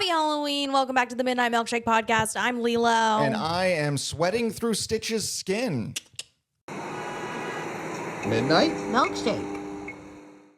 Halloween. Welcome back to the Midnight Milkshake podcast. I'm Lilo. And I am sweating through Stitch's skin. Midnight Milkshake.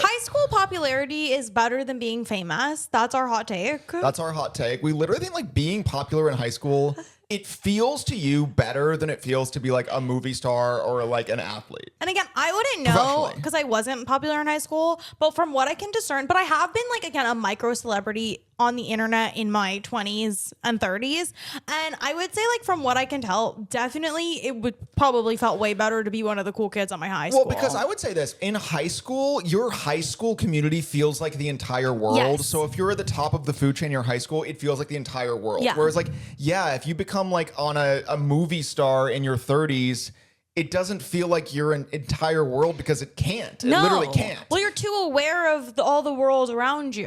High school popularity is better than being famous. That's our hot take. That's our hot take. We literally think like being popular in high school, it feels to you better than it feels to be like a movie star or like an athlete. And again, I wouldn't know because I wasn't popular in high school, but from what I can discern, but I have been like, again, a micro celebrity on the internet in my 20s and 30s. And I would say like from what I can tell, definitely it would probably felt way better to be one of the cool kids on my high school. Well, because I would say this, in high school, your high school community feels like the entire world. Yes. So if you're at the top of the food chain in your high school, it feels like the entire world. Yeah. Whereas like, yeah, if you become like on a movie star in your 30s, it doesn't feel like you're an entire world because it can't. It literally can't. Well, you're too aware of all the world around you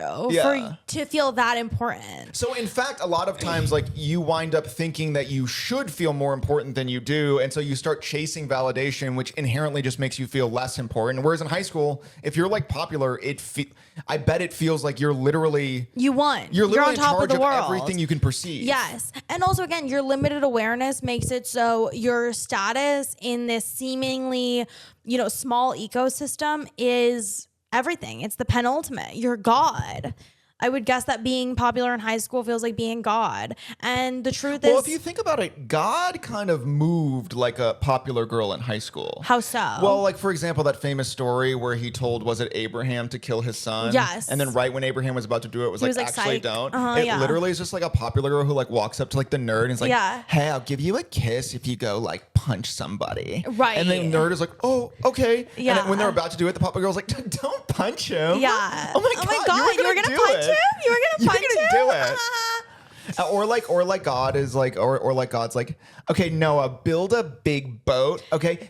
to feel that important. So in fact, a lot of times like you wind up thinking that you should feel more important than you do. And so you start chasing validation, which inherently just makes you feel less important. Whereas in high school, if you're like popular, I bet it feels like you're literally You're literally on top in charge of the world. Everything you can perceive. Yes. And also, again, your limited awareness makes it so your status in this seemingly, small ecosystem is everything. It's the penultimate. You're God. I would guess that being popular in high school feels like being God. And the truth is... Well, if you think about it, God kind of moved like a popular girl in high school. How so? Well, like, for example, that famous story where he told, was it Abraham to kill his son? Yes. And then right when Abraham was about to do it, was actually psych. don't. It literally is just like a popular girl who like walks up to like the nerd and is like, hey, I'll give you a kiss if you go like punch somebody. Right. And the nerd is like, oh, okay. Yeah. And then when they're about to do it, the popular girl's like, don't punch him. Yeah. Oh my God, you were going to punch him? You were going to punch him? Do it. Or like God is like, or like God's like, okay, Noah, build a big boat. Okay,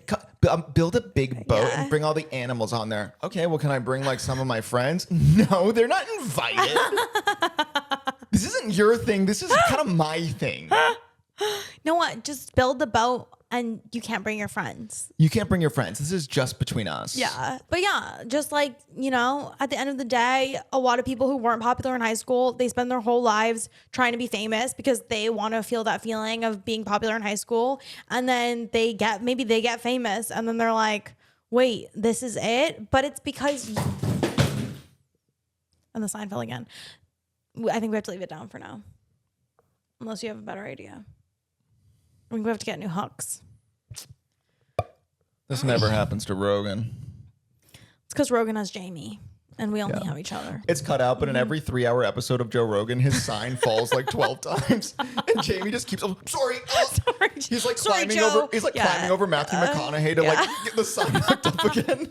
build a big boat and bring all the animals on there. Okay, well, can I bring like some of my friends? No, they're not invited. This isn't your thing. This is kind of my thing. No, what? Just build the boat and you can't bring your friends. You can't bring your friends. This is just between us. Yeah. But yeah, just like, at the end of the day, a lot of people who weren't popular in high school, they spend their whole lives trying to be famous because they want to feel that feeling of being popular in high school. And then maybe they get famous and then they're like, wait, this is it? But it's because... And the sign fell again. I think we have to leave it down for now. Unless you have a better idea. I think we have to get new hooks. This never happens to Rogan. It's because Rogan has Jamie, and we only have each other. It's cut out, but in every 3-hour episode of Joe Rogan, his sign falls like 12 times, and Jamie just keeps. Oh, sorry. Sorry. He's like Sorry, climbing Joe. over. He's like climbing over Matthew McConaughey to like get the sign back up again.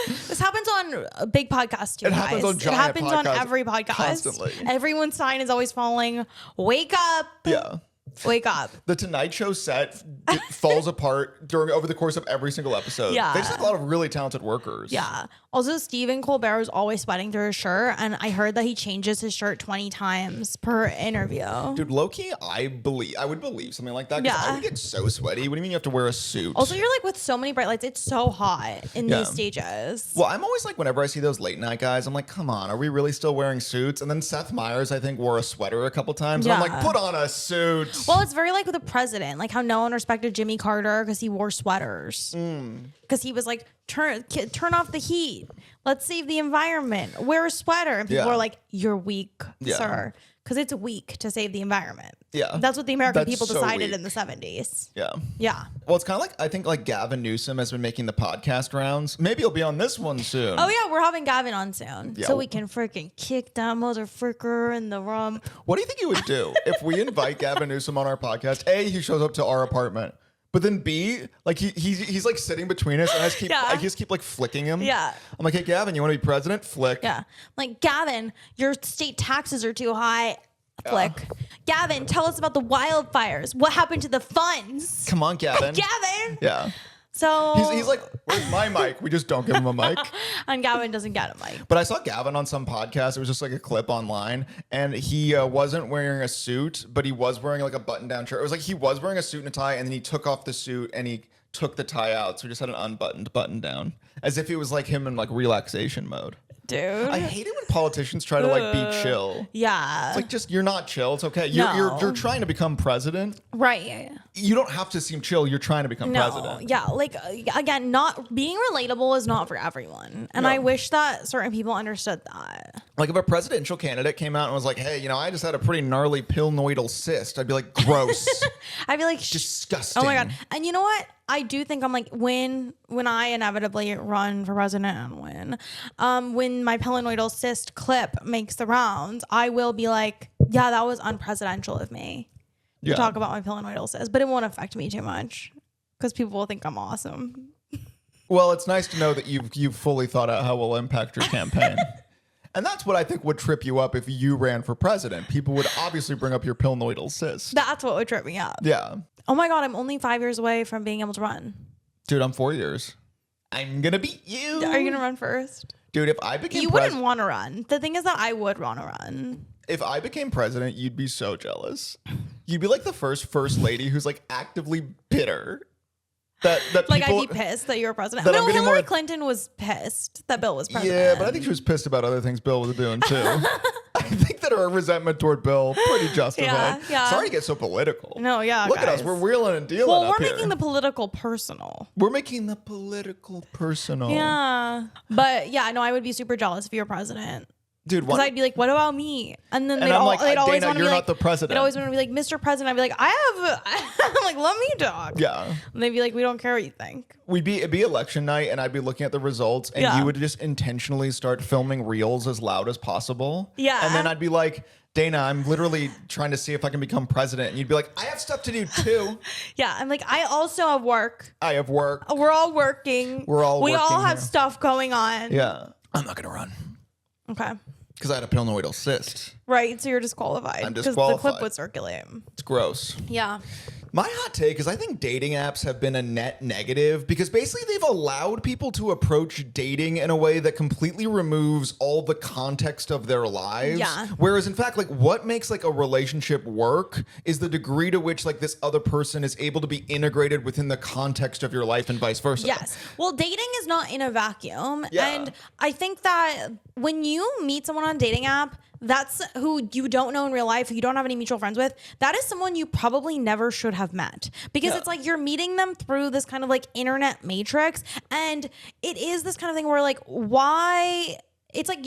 This happens on a big podcast too, It happens on giant It happens on podcasts every podcast. constantly. Everyone's sign is always falling. Wake up. Yeah. Wake up. The Tonight Show set falls apart over the course of every single episode. Yeah. They just have a lot of really talented workers. Yeah. Also, Stephen Colbert is always sweating through his shirt, and I heard that he changes his shirt 20 times per interview. Dude, low-key, I would believe something like that because I would get so sweaty. What do you mean you have to wear a suit? Also, you're like with so many bright lights, it's so hot in these stages. Well, I'm always like, whenever I see those late night guys, I'm like, come on, are we really still wearing suits? And then Seth Meyers, I think, wore a sweater a couple times. And I'm like, put on a suit. Well, it's very like with the president, like how no one respected Jimmy Carter because he wore sweaters. Because he was like, turn off the heat. Let's save the environment. Wear a sweater. And people are like, you're weak, sir. Because it's weak to save the environment. Yeah. That's what the American people so decided weak. in the 70s. Yeah. Yeah. Well, it's kind of like, I think like Gavin Newsom has been making the podcast rounds. Maybe he'll be on this one soon. Oh, yeah. We're having Gavin on soon. Yeah. So we can freaking kick that motherfucker in the rump. What do you think he would do if we invite Gavin Newsom on our podcast? A, he shows up to our apartment. But then B, like he's like sitting between us and I just keep like flicking him. Yeah. I'm like, hey, Gavin, you want to be president? Flick. Yeah. Like, Gavin, your state taxes are too high. Flick. Gavin, tell us about the wildfires. What happened to the funds? Come on, Gavin. Gavin. Yeah. So He's like, where's my mic? We just don't give him a mic. And Gavin doesn't get a mic. But I saw Gavin on some podcast. It was just like a clip online. And he wasn't wearing a suit, but he was wearing like a button-down shirt. It was like he was wearing a suit and a tie, and then he took off the suit and he took the tie out. So he just had an unbuttoned button down. As if it was like him in like relaxation mode. dude. I hate it when politicians try to like be chill. Yeah. It's like, just, you're not chill. It's okay. No. You're trying to become president. Right. You don't have to seem chill. You're trying to become president. Yeah. Like, again, not being relatable is not for everyone. And I wish that certain people understood that. Like, if a presidential candidate came out and was like, hey, you know, I just had a pretty gnarly pilnoidal cyst, I'd be like, gross. I'd be like, disgusting. Oh my God. And you know what? I do think I'm like, when I inevitably run for president and when my pillonoidal cyst clip makes the rounds, I will be like, yeah, that was unpresidential of me to talk about my pillonoidal cyst, but it won't affect me too much because people will think I'm awesome. Well, it's nice to know that you've fully thought out how it will impact your campaign. And that's what I think would trip you up if you ran for president. People would obviously bring up your pilnoidal cyst. That's what would trip me up. Yeah. Oh my God, I'm only 5 years away from being able to run. Dude, I'm 4 years. I'm going to beat you. Are you going to run first? Dude, if I became You wouldn't want to run. The thing is that I would want to run. If I became president, you'd be so jealous. You'd be like the first lady who's like actively bitter. That like, people, I'd be pissed that you were president. that No, I'm getting Hillary more- Clinton was pissed that Bill was president. Yeah, but I think she was pissed about other things Bill was doing too. I think that her resentment toward Bill, pretty justified. Yeah. Sorry to get so political. No, yeah, Look at guys. us. We're wheeling and dealing Well, up we're here. making the political personal. We're making the political personal. Yeah. But yeah, no, I would be super jealous if you were president. Dude, Because I'd be like, what about me? And then And they'd, I'm like, they'd always Dana, want to you're be not like, the president. They'd always want to be like, Mr. President. I'd be like, I'm like, let me talk. Yeah. And they'd be like, we don't care what you think. It'd be election night, and I'd be looking at the results, and you would just intentionally start filming reels as loud as possible. Yeah. And then I'd be like, Dana, I'm literally trying to see if I can become president. And you'd be like, I have stuff to do too. Yeah. I'm like, I also have work. I have work. We're all working. We all working have here. stuff going on. Yeah. I'm not going to run. Okay. Because I had a pilnoidal cyst. Right. So you're disqualified. I'm Because the clip disqualified. would circulate. It's gross. Yeah. My hot take is I think dating apps have been a net negative because basically they've allowed people to approach dating in a way that completely removes all the context of their lives. Yeah. Whereas in fact, like what makes like a relationship work is the degree to which like this other person is able to be integrated within the context of your life and vice versa. Yes. Well, dating is not in a vacuum. Yeah. And I think that when you meet someone on a dating app, that's who you don't know in real life, who you don't have any mutual friends with, that is someone you probably never should have met. Because it's like you're meeting them through this kind of like internet matrix. And it is this kind of thing where like, why? It's like,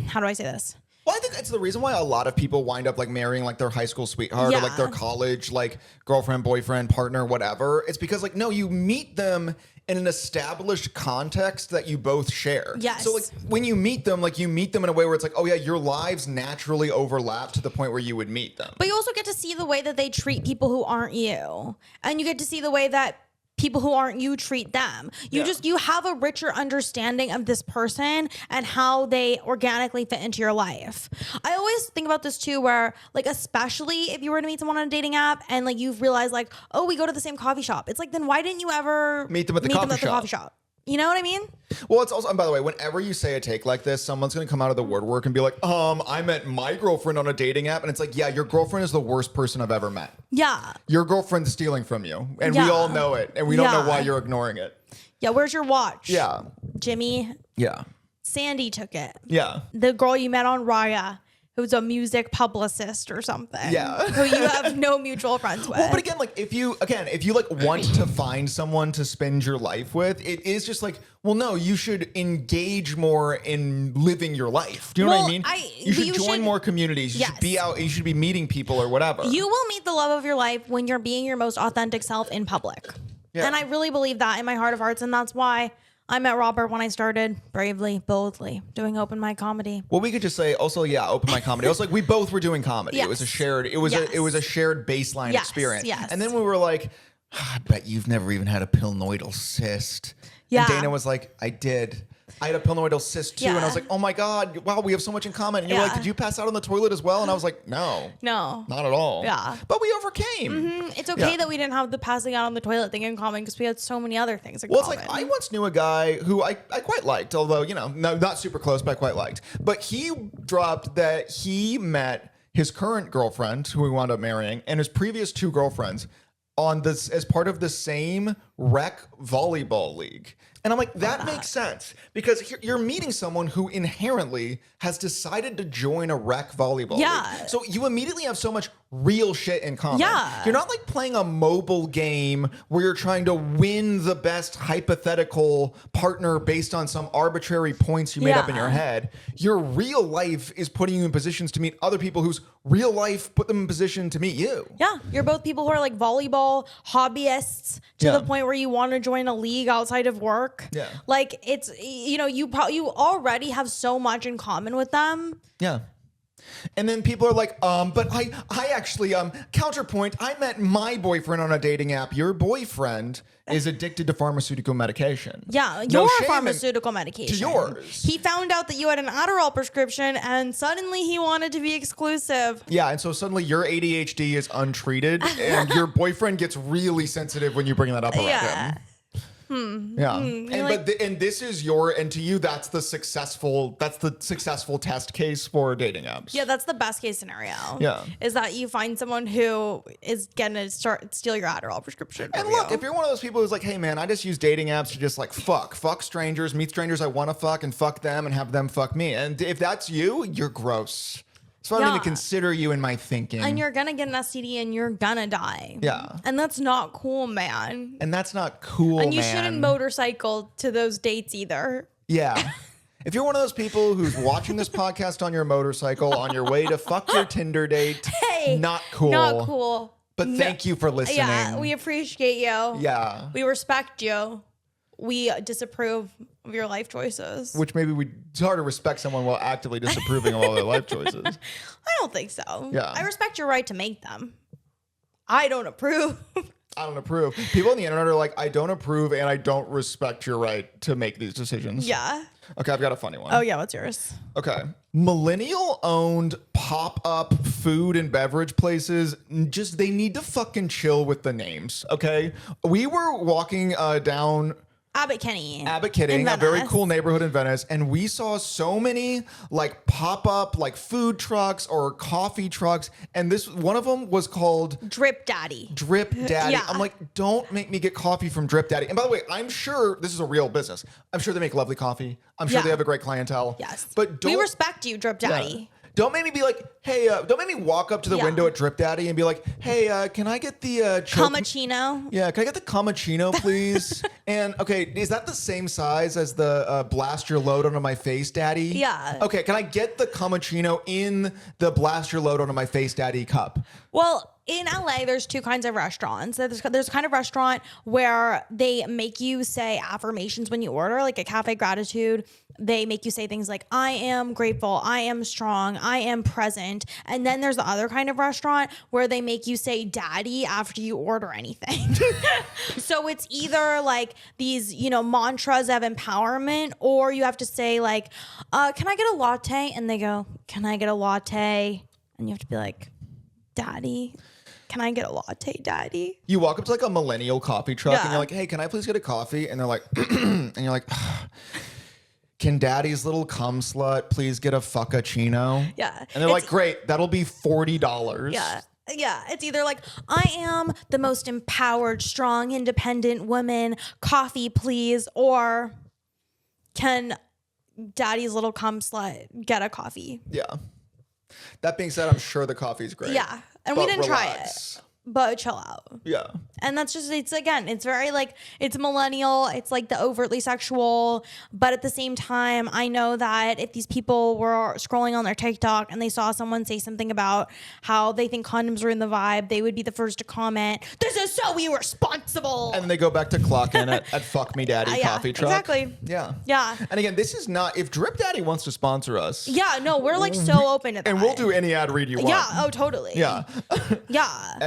how do I say this? Well, I think it's the reason why a lot of people wind up like marrying like their high school sweetheart or like their college like girlfriend, boyfriend, partner, whatever. It's because like, no, you meet them in an established context that you both share. Yes. So like when you meet them in a way where it's like, oh yeah, your lives naturally overlap to the point where you would meet them. But you also get to see the way that they treat people who aren't you. And you get to see the way that people who aren't you treat them. You have a richer understanding of this person and how they organically fit into your life. I always think about this too, where like, especially if you were to meet someone on a dating app and like you've realized like, oh, we go to the same coffee shop. It's like, then why didn't you ever meet them at the coffee shop? You know what I mean? Well, it's also, and by the way, whenever you say a take like this, someone's going to come out of the woodwork and be like, I met my girlfriend on a dating app. And it's like, yeah, your girlfriend is the worst person I've ever met. Yeah. Your girlfriend's stealing from you. And we all know it. And we don't know why you're ignoring it. Yeah. Where's your watch? Yeah. Jimmy. Yeah. Sandy took it. Yeah. The girl you met on Raya, who's a music publicist or something. Yeah. Who you have no mutual friends with. Well, but again, like if you like want to find someone to spend your life with, it is just like, well, no, you should engage more in living your life. Do you know what I mean? You should join more communities. You should be out. You should be meeting people or whatever. You will meet the love of your life when you're being your most authentic self in public. Yeah. And I really believe that in my heart of hearts. And that's why I met Robert when I started bravely, boldly doing open mic comedy. Well, we could just say also, yeah, open mic comedy. Also, like we both were doing comedy. Yes. It was a shared, it was a shared baseline experience. Yes. And then we were like, I bet you've never even had a pilnoidal cyst. Yeah. And Dana was like, I did. I had a pilnoidal cyst too. And I was like, oh my God, wow, we have so much in common. And you're like, did you pass out on the toilet as well? And I was like, no. No. Not at all. Yeah. But we overcame. Mm-hmm. It's okay that we didn't have the passing out on the toilet thing in common because we had so many other things in common. common. It's like I once knew a guy who I quite liked, although, no, not super close, but I quite liked. But he dropped that he met his current girlfriend, who he wound up marrying, and his previous two girlfriends on this as part of the same rec volleyball league. And I'm like, that makes sense because you're meeting someone who inherently has decided to join a rec volleyball league. So you immediately have so much real shit in common. Yeah. You're not like playing a mobile game where you're trying to win the best hypothetical partner based on some arbitrary points you made up in your head. Your real life is putting you in positions to meet other people whose real life put them in position to meet you. Yeah. You're both people who are like volleyball hobbyists to the point where you want to join a league outside of work. Yeah. Like it's, you know, you already have so much in common with them. Yeah. And then people are like, but I actually, counterpoint, I met my boyfriend on a dating app. Your boyfriend is addicted to pharmaceutical medication. Yeah, No your shame pharmaceutical medication. to yours. He found out that you had an Adderall prescription and suddenly he wanted to be exclusive. Yeah, and so suddenly your ADHD is untreated and your boyfriend gets really sensitive when you bring that up around him. Yeah. And this is and to you that's the successful test case for dating apps. Yeah, that's the best case scenario. Yeah. Is that you find someone who is gonna steal your Adderall prescription. And look, if you're one of those people who's like, hey man, I just use dating apps to just like fuck strangers, meet strangers I want to fuck and fuck them and have them fuck me. And if that's you, you're gross. So I don't even consider you in my thinking. And you're gonna get an STD and you're gonna die. Yeah. And that's not cool, man. And that's not cool, and you shouldn't motorcycle to those dates either. Yeah. If you're one of those people who's watching this podcast on your motorcycle on your way to fuck your Tinder date, not cool. Not cool. But thank you for listening. Yeah, we appreciate you. Yeah. We respect you. We disapprove of your life choices. Which maybe it's hard to respect someone while actively disapproving of all their life choices. I don't think so. Yeah. I respect your right to make them. I don't approve. I don't approve. People on the internet are like, I don't approve and I don't respect your right to make these decisions. Yeah. Okay, I've got a funny one. Oh, yeah. What's yours? Okay. Millennial owned pop-up food and beverage places, they need to fucking chill with the names, okay? We were walking down Abbot Kinney, a very cool neighborhood in Venice, and we saw so many like pop-up like food trucks or coffee trucks, and this one of them was called Drip Daddy. Drip Daddy. Yeah. I'm like, don't make me get coffee from Drip Daddy. And by the way, I'm sure this is a real business. I'm sure they make lovely coffee. I'm sure they have a great clientele. Yes, but we respect you, Drip Daddy. Yeah. Don't make me be like, hey, don't make me walk up to the window at Drip Daddy and be like, hey, can I get the Cappuccino? Yeah, can I get the cappuccino, please? And okay, is that the same size as the blast your load onto my face, Daddy? Yeah. Okay, can I get the cappuccino in the blast your load onto my face, Daddy cup? Well, in LA, there's two kinds of restaurants. There's a kind of restaurant where they make you say affirmations when you order, like a Cafe Gratitude. They make you say things like, I am grateful, I am strong, I am present. And then there's the other kind of restaurant where they make you say daddy after you order anything. So it's either like these, mantras of empowerment, or you have to say like, can I get a latte? And they go, can I get a latte? And you have to be like, daddy. Can I get a latte, daddy? You walk up to like a Millennial coffee truck and you're like, hey, can I please get a coffee? And they're like, and you're like, can daddy's little cum slut please get a fuckachino? Yeah. And they're like, great, that'll be $40. Yeah. Yeah. It's either like, I am the most empowered, strong, independent woman, coffee, please. Or can daddy's little cum slut get a coffee? Yeah. That being said, I'm sure the coffee's great. Yeah. And we didn't try it. But chill out. Yeah. And that's just, it's very like, it's millennial. It's like the overtly sexual. But at the same time, I know that if these people were scrolling on their TikTok and they saw someone say something about how they think condoms ruin the vibe, they would be the first to comment, this is so irresponsible. And then they go back to clock in at Fuck Me Daddy coffee truck. Exactly. Yeah. Yeah. And again, this is not, if Drip Daddy wants to sponsor us. Yeah, no, we're like so open to that. And we'll do any ad read you want. Yeah, oh, totally. Yeah. Yeah.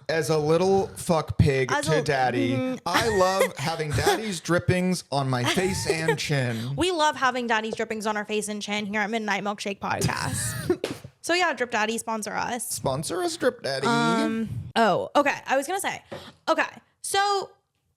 As a little fuck pig to daddy, I love having daddy's drippings on my face and chin. We love having daddy's drippings on our face and chin here at Midnight Milkshake Podcast. So yeah, Drip Daddy, sponsor us. Sponsor us, Drip Daddy. Oh, okay. I was going to say, okay. So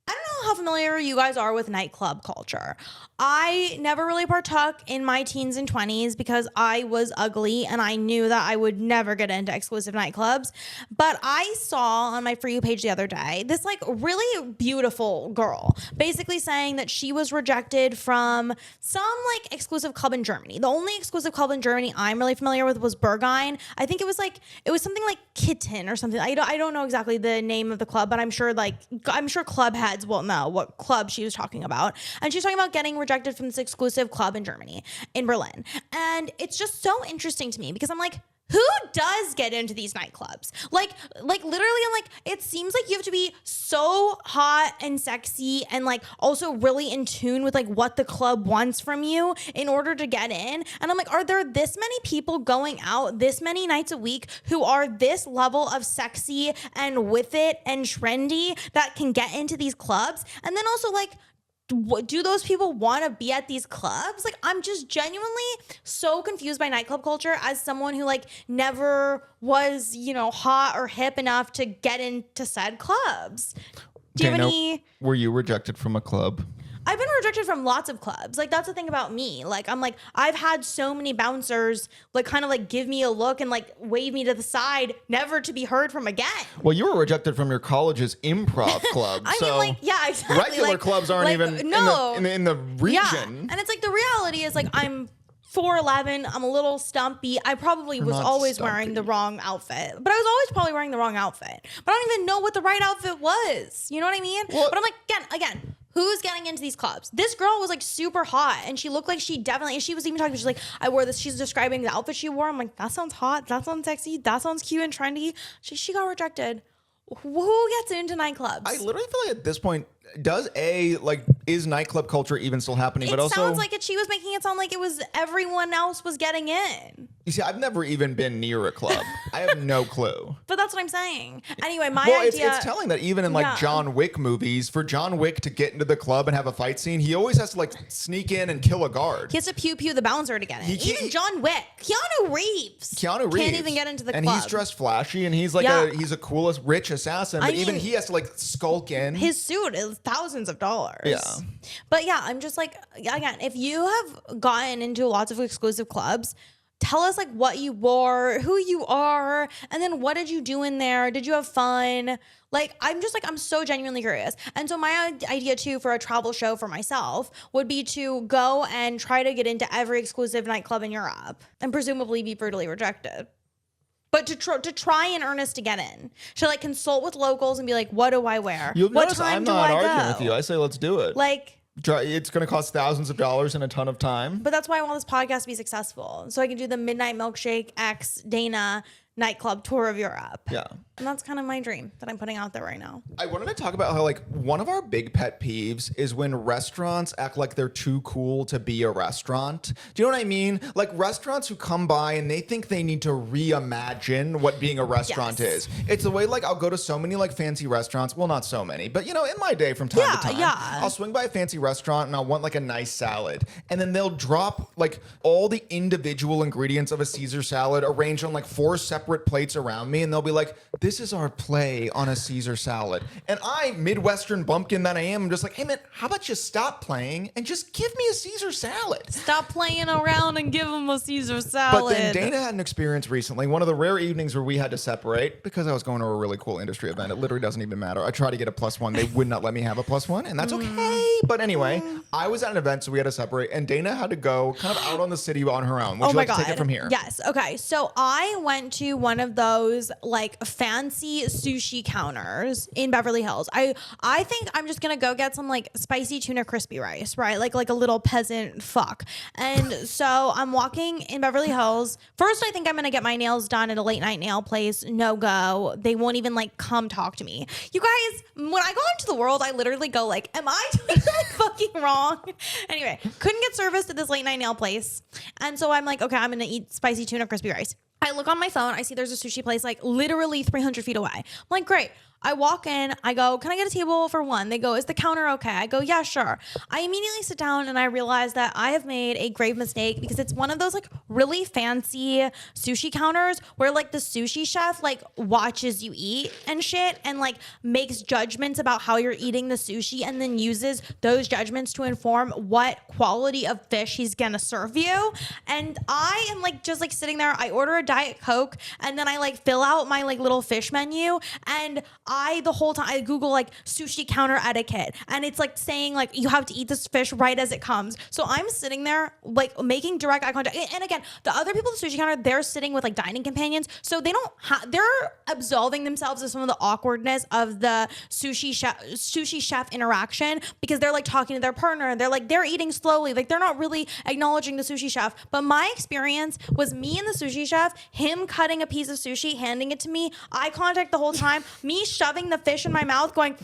I don't know how familiar you guys are with nightclub culture. I never really partook in my teens and 20s because I was ugly and I knew that I would never get into exclusive nightclubs. But I saw on my For You page the other day this like really beautiful girl basically saying that she was rejected from some like exclusive club in Germany. The only exclusive club in Germany I'm really familiar with was Berghain. I think it was something like Kitten or something. I don't know exactly the name of the club, but I'm sure club heads will know what club she was talking about. And she was talking about getting rejected from this exclusive club in Germany, in Berlin. And it's just so interesting to me because I'm like, who does get into these nightclubs? Like literally, I'm like, it seems like you have to be so hot and sexy and like also really in tune with like what the club wants from you in order to get in. And I'm like, are there this many people going out this many nights a week who are this level of sexy and with it and trendy that can get into these clubs? And then also like, do those people want to be at these clubs? Like, I'm just genuinely so confused by nightclub culture as someone who like never was, hot or hip enough to get into said clubs. Do you have any? Were you rejected from a club? I've been rejected from lots of clubs. Like, that's the thing about me. Like, I've had so many bouncers, like, kind of, like, give me a look and, like, wave me to the side, never to be heard from again. Well, you were rejected from your college's improv club. I mean, like, yeah, exactly. Regular clubs aren't even in the region. Yeah. And it's, like, the reality is, like, I'm 4'11", I'm a little stumpy. I probably was always wearing the wrong outfit. But I was always probably wearing the wrong outfit. But I don't even know what the right outfit was. You know what I mean? Well, but I'm like, again, who's getting into these clubs? This girl was like super hot and she looked like she was even talking, she's like, I wore this, she's describing the outfit she wore. I'm like, that sounds hot, that sounds sexy, that sounds cute and trendy. She got rejected. Who gets into nightclubs? I literally feel like at this point, is nightclub culture even still happening? It sounds like she was making it sound like it was everyone else was getting in. You see, I've never even been near a club. I have no clue. But that's what I'm saying. Anyway, my idea... It's telling that even in John Wick movies, for John Wick to get into the club and have a fight scene, he always has to like sneak in and kill a guard. He has to pew the bouncer to get in. Even John Wick, Keanu Reeves can't even get into the club. And he's dressed flashy and he's like he's a coolest rich assassin, but even he has to like skulk in. His suit is thousands of dollars. Yeah. But yeah, I'm just like, again, if you have gotten into lots of exclusive clubs, tell us like what you wore, who you are, and then what did you do in there? Did you have fun? Like, I'm so genuinely curious. And so my idea too for a travel show for myself would be to go and try to get into every exclusive nightclub in Europe and presumably be brutally rejected. But to try in earnest to get in, to like consult with locals and be like, what do I wear? What time do I go? I'm not arguing with you. I say let's do it. Like, it's going to cost thousands of dollars and a ton of time. But that's why I want this podcast to be successful, so I can do the Midnight Milkshake X Dana nightclub tour of Europe. Yeah. And that's kind of my dream that I'm putting out there right now. I wanted to talk about how like one of our big pet peeves is when restaurants act like they're too cool to be a restaurant. Do you know what I mean? Like restaurants who come by and they think they need to reimagine what being a restaurant is. It's the way like I'll go to so many like fancy restaurants. Well, not so many, but in my day from time to time, I'll swing by a fancy restaurant and I'll want like a nice salad. And then they'll drop like all the individual ingredients of a Caesar salad arranged on like 4 separate plates around me. And they'll be like, this is our play on a Caesar salad. And I, Midwestern bumpkin that I am, just like, hey man, how about you stop playing and just give me a Caesar salad? Stop playing around and give them a Caesar salad. But then Dana had an experience recently, one of the rare evenings where we had to separate because I was going to a really cool industry event. It literally doesn't even matter. I tried to get a +1. They would not let me have a +1, and that's okay. But anyway, I was at an event, so we had to separate, and Dana had to go kind of out on the city on her own. Would you like to take it from here? Yes. Okay. So I went to one of those like fancy sushi counters in Beverly Hills. I think I'm just gonna go get some like spicy tuna crispy rice, right? Like a little peasant fuck. And so I'm walking in Beverly Hills. First, I think I'm gonna get my nails done at a late night nail place. No go. They won't even like come talk to me. You guys, when I go into the world, I literally go like, am I doing that fucking wrong? Anyway, couldn't get service at this late night nail place. And so I'm like, okay, I'm gonna eat spicy tuna crispy rice. I look on my phone. I see there's a sushi place like literally 300 feet away. I'm like, great. I walk in, I go, can I get a table for one? They go, is the counter okay? I go, yeah, sure. I immediately sit down and I realize that I have made a grave mistake because it's one of those like really fancy sushi counters where like the sushi chef like watches you eat and shit and like makes judgments about how you're eating the sushi and then uses those judgments to inform what quality of fish he's gonna serve you. And I am like just like sitting there, I order a Diet Coke and then I like fill out my like little fish menu and the whole time I Google like sushi counter etiquette and it's like saying like you have to eat this fish right as it comes. So I'm sitting there like making direct eye contact. And again, the other people at the sushi counter, they're sitting with like dining companions. So they don't they're absolving themselves of some of the awkwardness of the sushi chef interaction because they're like talking to their partner. They're eating slowly. Like they're not really acknowledging the sushi chef. But my experience was me and the sushi chef, him cutting a piece of sushi, handing it to me, eye contact the whole time, me shoving the fish in my mouth going,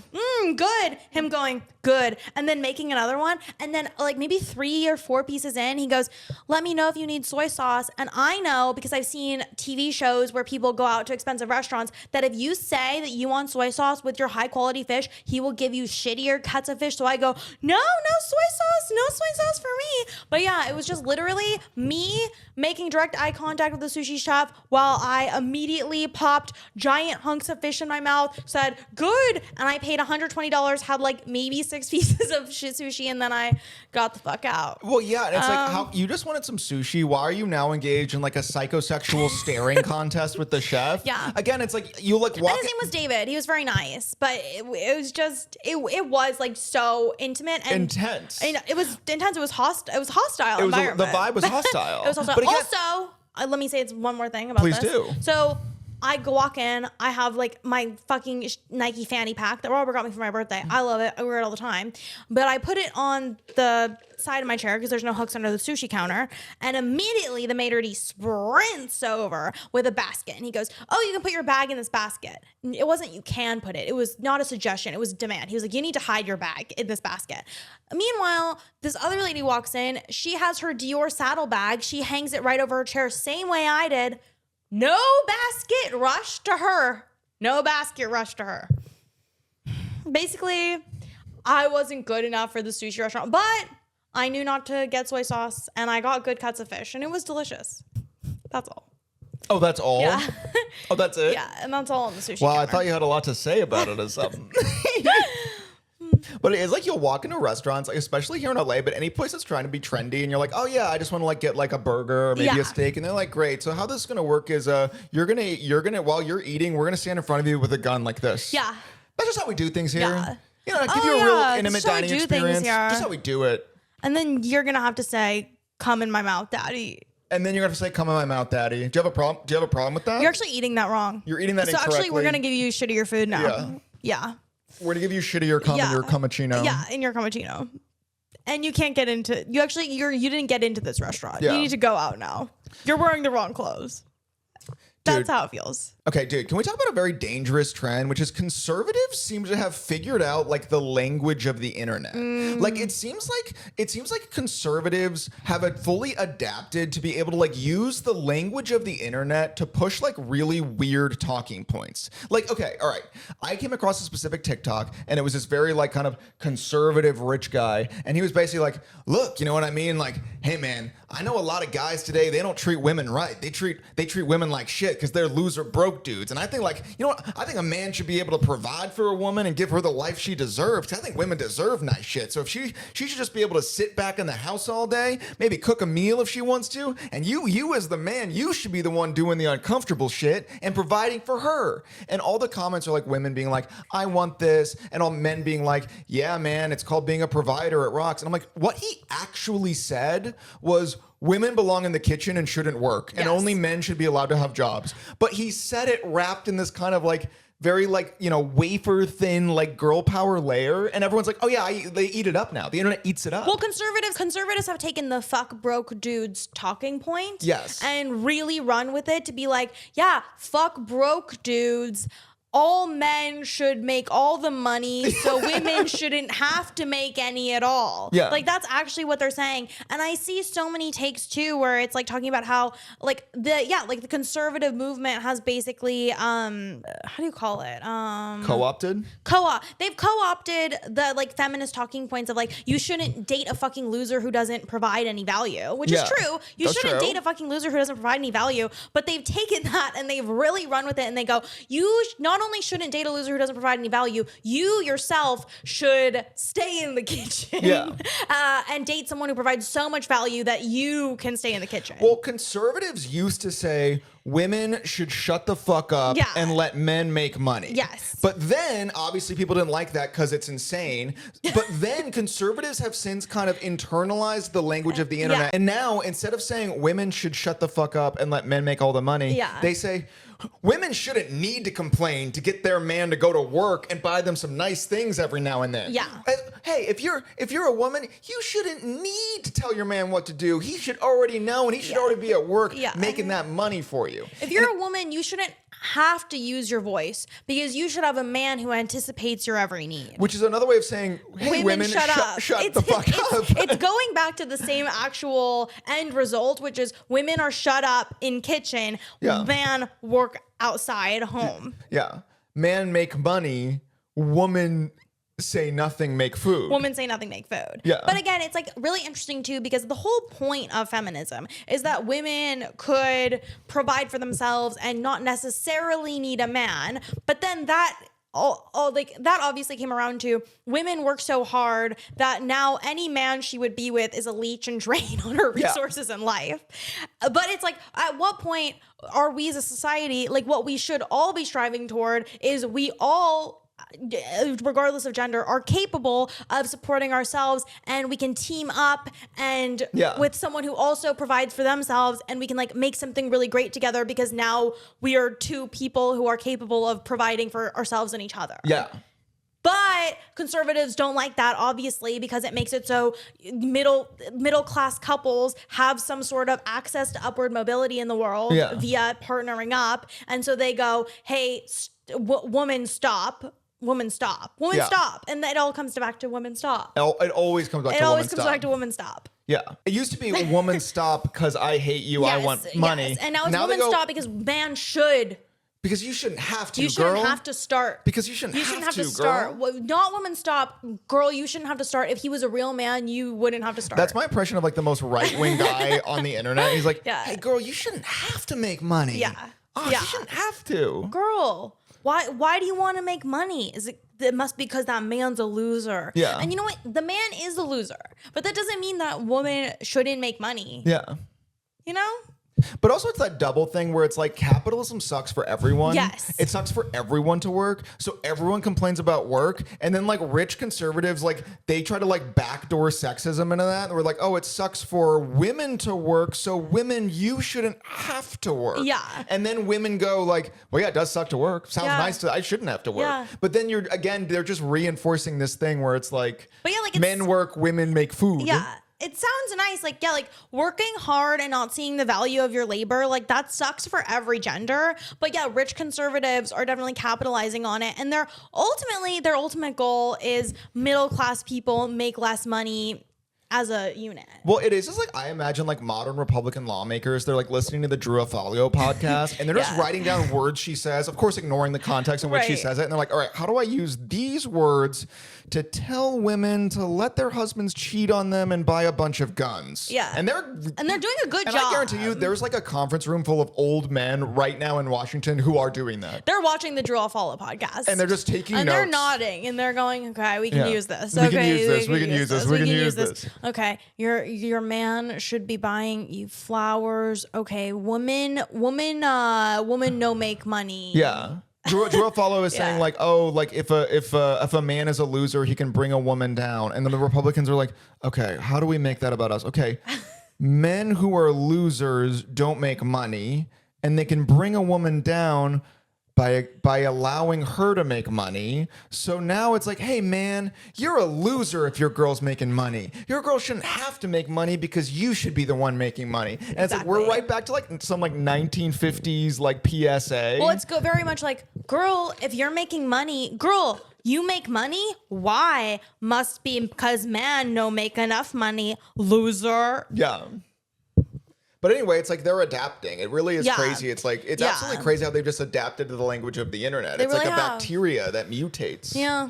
good. Him going, good. And then making another one. And then like maybe 3 or 4 pieces in, he goes, let me know if you need soy sauce. And I know because I've seen TV shows where people go out to expensive restaurants that if you say that you want soy sauce with your high quality fish, he will give you shittier cuts of fish. So I go, no soy sauce for me. But yeah, it was just literally me making direct eye contact with the sushi chef while I immediately popped giant hunks of fish in my mouth, said good, and I paid $120, had like maybe 6 pieces of sushi, and then I got the fuck out. Well, yeah, and it's like how you just wanted some sushi. Why are you now engaged in like a psychosexual staring contest with the chef? Yeah. Again, it's like you like walk. And his name was David. He was very nice, but it was just it was like so intimate and intense. And it was intense. It was hostile. It was hostile. The environment. vibe was hostile. It was hostile. But again, also, let me say it's one more thing about please this. do. So I walk in, I have like my fucking Nike fanny pack that Robert got me for my birthday. I love it. I wear it all the time. But I put it on the side of my chair because there's no hooks under the sushi counter. And immediately the maitre d' sprints over with a basket. And he goes, oh, you can put your bag in this basket. It wasn't you can put it. It was not a suggestion. It was a demand. He was like, you need to hide your bag in this basket. Meanwhile, this other lady walks in. She has her Dior saddle bag. She hangs it right over her chair, same way I did. No basket rush to her. No basket rush to her. Basically, I wasn't good enough for the sushi restaurant, but I knew not to get soy sauce, and I got good cuts of fish, and it was delicious. That's all. Oh, that's all? Yeah. Oh, that's it? Yeah, and that's all on the sushi Well, counter. I thought you had a lot to say about it or something. But it's like you'll walk into restaurants, like especially here in LA, but any place that's trying to be trendy, and you're like, oh yeah, I just want to like get like a burger or maybe a steak, and they're like, great. So how this is gonna work is, you're gonna while you're eating, we're gonna stand in front of you with a gun like this. Yeah. That's just how we do things here. Yeah. You know, give you a real intimate just how we dining do things experience. here. Just how we do it. And then you're gonna have to say, come in my mouth, daddy. And then you're gonna have to say, come in my mouth, daddy. Do you have a problem? Do you have a problem with that? You're actually eating that wrong. You're eating that So incorrectly. actually, we're gonna give you shittier food now. Yeah. We're gonna give you shittier cum in your cumachino. Yeah, in your cappuccino. And you can't get into you didn't get into this restaurant. Yeah. You need to go out now. You're wearing the wrong clothes. That's how it feels. Okay, dude, can we talk about a very dangerous trend, which is conservatives seem to have figured out like the language of the internet. Like it seems like conservatives have fully adapted to be able to like use the language of the internet to push like really weird talking points. Like, okay, all right. I came across a specific TikTok and it was this very like kind of conservative rich guy. And he was basically like, look, you know what I mean? Like, hey man, I know a lot of guys today, they don't treat women right. They treat women like shit because they're loser broke dudes. And I think like, you know what? I think a man should be able to provide for a woman and give her the life she deserves. I think women deserve nice shit. So if she should just be able to sit back in the house all day, maybe cook a meal if she wants to. And you as the man, you should be the one doing the uncomfortable shit and providing for her. And all the comments are like women being like, I want this. And all men being like, yeah, man, it's called being a provider. It rocks. And I'm like, what he actually said was, women belong in the kitchen and shouldn't work, and only men should be allowed to have jobs. But he said it wrapped in this kind of like very like, you know, wafer thin like girl power layer, and everyone's like, oh yeah, they eat it up now. The internet eats it up. Well, conservatives have taken the fuck broke dudes talking point, Yes, and really run with it to be like, yeah, fuck broke dudes. all men should make all the money, so women shouldn't have to make any at all. Yeah. Like, that's actually what they're saying. And I see so many takes too where it's like talking about how like the conservative movement has basically how do you call it? Co-opted? They've co-opted the like feminist talking points of like, you shouldn't date a fucking loser who doesn't provide any value, which is true. You shouldn't date a fucking loser who doesn't provide any value, but they've taken that and they've really run with it, and they go, you not only shouldn't date a loser who doesn't provide any value, you yourself should stay in the kitchen and date someone who provides so much value that you can stay in the kitchen. Well, conservatives used to say women should shut the fuck up and let men make money. Yes. But then, obviously, people didn't like that because it's insane. But then conservatives have since kind of internalized the language of the internet. And now, instead of saying women should shut the fuck up and let men make all the money, they say women shouldn't need to complain to get their man to go to work and buy them some nice things every now and then. Yeah. Hey, if you're a woman, you shouldn't need to tell your man what to do. He should already know, and he should already be at work making that money for you. If you're a woman, you shouldn't have to use your voice, because you should have a man who anticipates your every need. Which is another way of saying, hey, women shut up. Shut the fuck up. It's going back to the same actual end result, which is women are shut up in kitchen, man work outside home. Yeah. Man make money, woman say nothing, make food. Women say nothing, make food. Yeah. But again, it's like really interesting too, because the whole point of feminism is that women could provide for themselves and not necessarily need a man. But then that that obviously came around to women work so hard that now any man she would be with is a leech and drain on her resources in life. But it's like, at what point are we as a society, like, what we should all be striving toward is we all, regardless of gender, are capable of supporting ourselves, and we can team up and with someone who also provides for themselves, and we can like make something really great together, because now we are two people who are capable of providing for ourselves and each other. Yeah. But conservatives don't like that, obviously, because it makes it so middle class couples have some sort of access to upward mobility in the world via partnering up. And so they go, hey, woman, stop. Woman, stop. Woman, stop. And it all comes back to woman, stop. It always comes back to woman, stop. It always comes back to woman, stop. Yeah. It used to be woman, stop because I hate you, I want money. Yes. And now it's woman, stop because man should. Because you shouldn't have to, girl. You shouldn't have to start. Because you shouldn't have to start. Girl. Not woman, stop. Girl, you shouldn't have to start. If he was a real man, you wouldn't have to start. That's my impression of like the most right-wing guy on the internet. He's like, hey, girl, you shouldn't have to make money. Yeah. Oh, you shouldn't have to. Girl, why do you want to make money? It must be because that man's a loser. Yeah. And you know what? The man is a loser. But that doesn't mean that woman shouldn't make money. Yeah. You know? But also it's that double thing where it's like capitalism sucks for everyone. Yes. It sucks for everyone to work. So everyone complains about work. And then like rich conservatives, like they try to like backdoor sexism into that. And we're like, oh, it sucks for women to work. So women, you shouldn't have to work. Yeah. And then women go like, well, yeah, it does suck to work. Sounds nice I shouldn't have to work. Yeah. But then they're just reinforcing this thing where it's like, men work, women make food. Yeah. It sounds nice. Like working hard and not seeing the value of your labor, like that sucks for every gender. But yeah, rich conservatives are definitely capitalizing on it. And their ultimate goal is middle class people make less money as a unit. Well, it is just like, I imagine like modern Republican lawmakers, they're like listening to the Drew Affolio podcast and they're just writing down words she says, of course, ignoring the context in which she says it. And they're like, all right, how do I use these words to tell women to let their husbands cheat on them and buy a bunch of guns? Yeah. And they're doing a good job. And I guarantee you, there's like a conference room full of old men right now in Washington who are doing that. They're watching the Drew Affolio podcast. And they're just taking notes. And they're nodding and they're going, okay, we can use this. We can use this. We can use this. We can use this. Okay, your man should be buying you flowers. Okay, woman, no make money. Yeah. Drew Affolio is saying like, oh, like if a man is a loser, he can bring a woman down. And then the Republicans are like, okay, how do we make that about us? Okay, men who are losers don't make money, and they can bring a woman down by allowing her to make money. So now it's like, hey man, you're a loser if your girl's making money. Your girl shouldn't have to make money because you should be the one making money. And it's like we're right back to like some like 1950s like PSA. Well, it's very much like, girl, if you're making money, girl, you make money? Why? Must be because man no make enough money, loser. Yeah. But anyway, it's like they're adapting. It really is crazy. It's like, it's absolutely crazy how they've just adapted to the language of the internet. It's really like a bacteria that mutates. Yeah.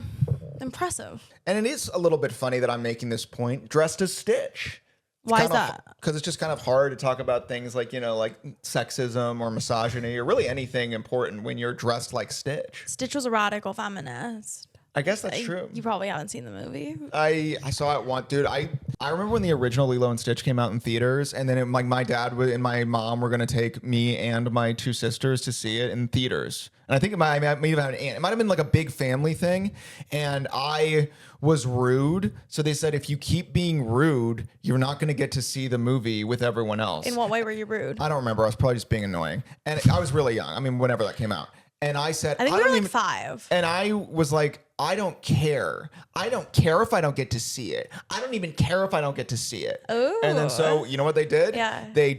Impressive. And it is a little bit funny that I'm making this point dressed as Stitch. Why is that? Because it's just kind of hard to talk about things like, you know, like sexism or misogyny or really anything important when you're dressed like Stitch. Stitch was a radical feminist. I guess that's true. You probably haven't seen the movie. I saw it once, dude. I remember when the original Lilo and Stitch came out in theaters, and then like my dad and my mom were gonna take me and my two sisters to see it in theaters. And I think I may have had an aunt. It might have been like a big family thing, and I was rude. So they said if you keep being rude, you're not gonna get to see the movie with everyone else. In what way were you rude? I don't remember. I was probably just being annoying, and I was really young. I mean, whenever that came out. And I said, I think we were like 5. And I was like, I don't care. I don't care if I don't get to see it. I don't even care if I don't get to see it. Ooh. And then so, you know what they did? Yeah. They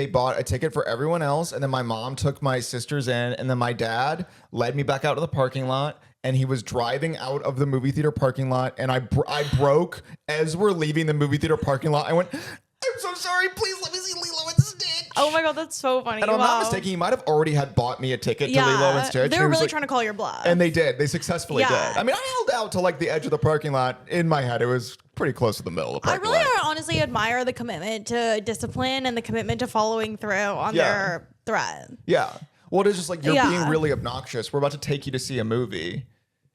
bought a ticket for everyone else. And then my mom took my sisters in. And then my dad led me back out to the parking lot. And he was driving out of the movie theater parking lot. And I broke as we're leaving the movie theater parking lot. I went, I'm so sorry. Please let me see Lilo and Stitch. Oh my God, that's so funny. And if I'm not mistaken, he might have already had bought me a ticket to Lilo and Stitch. They were really trying to call your bluff. And they did. They successfully did. I mean, I held out to like the edge of the parking lot. In my head, it was pretty close to the middle of the parking lot. Honestly admire the commitment to discipline and the commitment to following through on their threat. Yeah. Well, it is just like, you're being really obnoxious. We're about to take you to see a movie.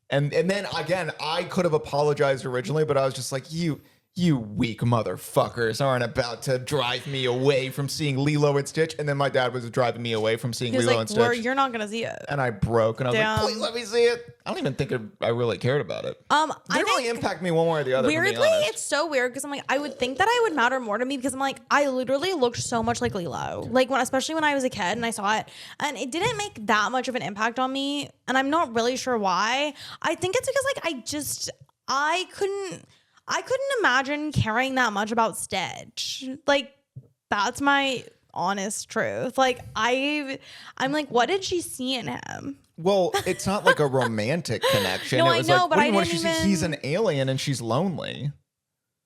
And then again, I could have apologized originally, but I was just like, you weak motherfuckers aren't about to drive me away from seeing Lilo and Stitch. And then my dad was driving me away from seeing Lilo and Stitch. You're not going to see it. And I broke. And I was like, please let me see it. I don't even think I really cared about it. It didn't really impact me one way or the other. Weirdly, it's so weird because I'm like, I would think that I would matter more to me because I'm like, I literally looked so much like Lilo. Like especially when I was a kid and I saw it. And it didn't make that much of an impact on me. And I'm not really sure why. I think it's because like I couldn't imagine caring that much about Stitch. Like, that's my honest truth. Like, I'm like, what did she see in him? Well, it's not like a romantic connection. No, it was I know, like, but I what didn't see? He's an alien and she's lonely.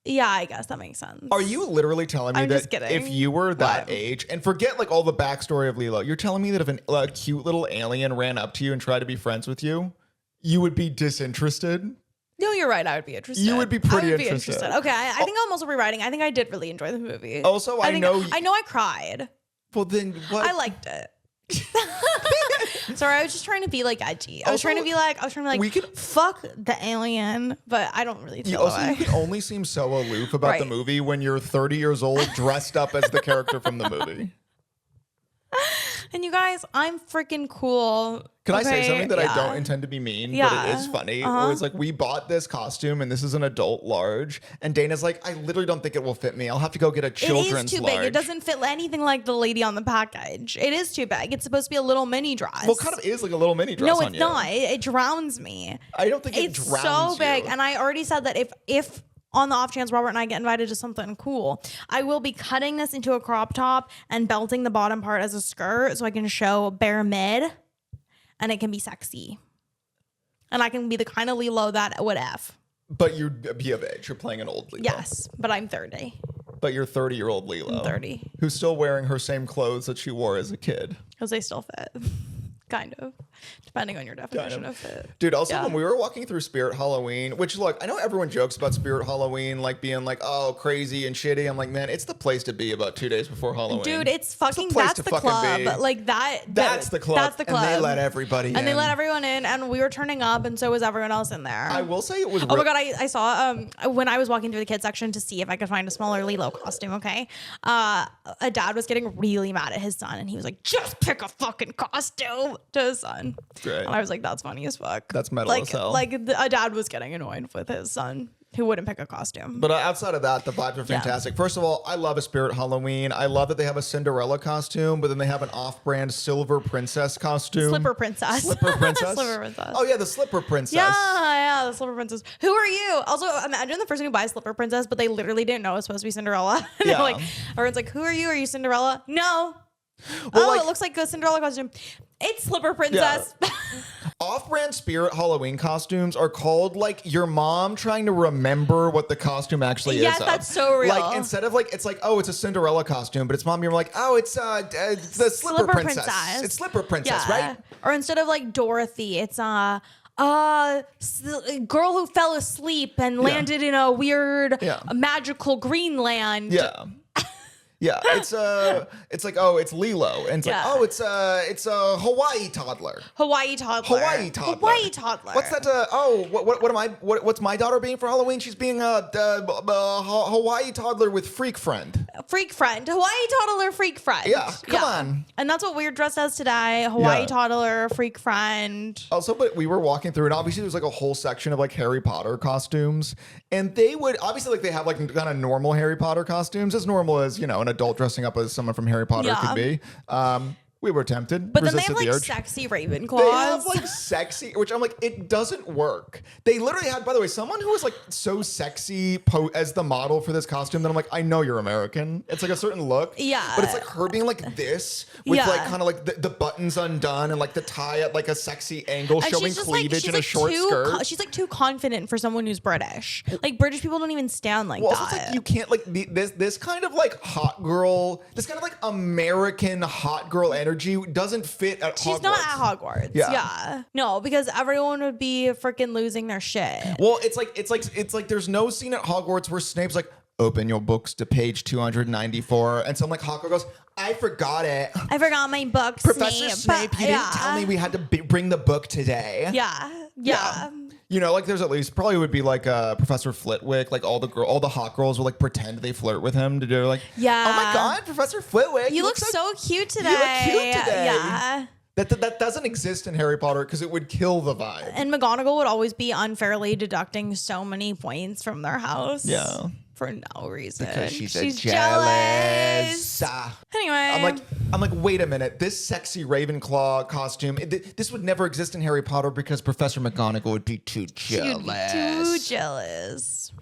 Yeah, I guess that makes sense. Are you literally telling me that if you were that age, and forget like all the backstory of Lilo, you're telling me that if a cute little alien ran up to you and tried to be friends with you, you would be disinterested? No, you're right. I would be interested. You would be pretty interested. Okay, I think I'm also rewriting. I think I did really enjoy the movie. Also, I know I cried. Well, then what? I liked it. Sorry, I was just trying to be like edgy. I was trying to be like, fuck the alien, but I don't really feel that way. You can only seem so aloof about the movie when you're 30 years old, dressed up as the character from the movie. And you guys, I'm freaking cool. Can I say something that I don't intend to be mean, but it is funny? It was like, we bought this costume and this is an adult large. And Dana's like, I literally don't think it will fit me. I'll have to go get a children's large. It is too big. It doesn't fit anything like the lady on the package. It is too big. It's supposed to be a little mini dress. Well, it kind of is like a little mini dress. No, it's not. It drowns me. I don't think it drowns you. It's so big. And I already said that if on the off chance Robert and I get invited to something cool, I will be cutting this into a crop top and belting the bottom part as a skirt so I can show bare mid and it can be sexy. And I can be the kind of Lilo that would F. But you'd be of age. You're playing an old Lilo. Yes, but I'm 30. But you're 30-year-old Lilo. I'm 30. Who's still wearing her same clothes that she wore as a kid. Because they still fit. Kind of. Depending on your definition of fit. Dude, also when we were walking through Spirit Halloween, which look, I know everyone jokes about Spirit Halloween like being like, oh, crazy and shitty. I'm like, man, it's the place to be about 2 days before Halloween. Dude, it's fucking, that's the club. Like that's the club. That's the club. And they let everybody in. And they let everyone in and we were turning up and so was everyone else in there. I will say it was Oh my God, I saw when I was walking through the kids section to see if I could find a smaller Lilo costume, okay? A dad was getting really mad at his son and he was like, just pick a fucking costume to his son. Great. And I was like, that's funny as fuck. That's metal as hell. Like a dad was getting annoyed with his son Who wouldn't pick a costume? But outside of that, the vibes are fantastic. First of all, I love a Spirit Halloween. I love that they have a Cinderella costume, but then they have an off-brand Silver Princess costume. Slipper Princess. Slipper Princess? Slipper Princess. Oh, yeah, the Slipper Princess. Yeah, the Slipper Princess. Who are you? Also, imagine the person who buys Slipper Princess, but they literally didn't know it was supposed to be Cinderella. Yeah. Like, everyone's like, who are you? Are you Cinderella? No. Well, It looks like a Cinderella costume. It's Slipper Princess. Yeah. Off-brand Spirit Halloween costumes are called like your mom trying to remember what the costume actually is. Yes, that's so real. Like instead of like, it's like, oh, it's a Cinderella costume, but it's mom, you're like, oh, it's the Slipper Princess. It's Slipper Princess, right? Or instead of like Dorothy, it's girl who fell asleep and landed in a weird magical green land. Yeah. Yeah, it's like, oh, it's Lilo, and it's like, oh, it's a Hawaii toddler. Hawaii toddler. What's that? What's my daughter being for Halloween? She's being a Hawaii toddler with freak friend. Hawaii toddler, freak friend. Yeah, come on. And that's what Weird Dress does today. Hawaii toddler, freak friend. Also, but we were walking through, and obviously there's like a whole section of like Harry Potter costumes, and they would obviously like they have like kind of normal Harry Potter costumes, as normal as an adult dressing up as someone from Harry Potter could be. We were tempted, but then they have like sexy Ravenclaws. They have like sexy, which I'm like, it doesn't work. They literally had, by the way, someone who was like so sexy as the model for this costume that I'm like, I know you're American. It's like a certain look. Yeah. But it's like her being like this with like kind of like the buttons undone and like the tie at like a sexy angle, and showing cleavage in a short skirt. She's like too confident for someone who's British. Like British people don't even stand like that. Also, it's like you can't like this kind of like hot girl, this kind of like American hot girl energy doesn't fit at Hogwarts. She's not at Hogwarts. Yeah. No, because everyone would be freaking losing their shit. Well, it's like there's no scene at Hogwarts where Snape's like, open your books to page 294. And some like hot girl goes, I forgot it. I forgot my book, Professor Snape, you didn't tell me we had to bring the book today. Yeah. Like there's at least probably would be like Professor Flitwick, like all the hot girls will like pretend they flirt with him to do like, oh my God, Professor Flitwick, you look so cute today. You look cute today. Yeah. That doesn't exist in Harry Potter because it would kill the vibe. And McGonagall would always be unfairly deducting so many points from their house. Yeah. For no reason. Because she's jealous. Anyway. I'm like, wait a minute. This sexy Ravenclaw costume, this would never exist in Harry Potter because Professor McGonagall would be too jealous. Too jealous.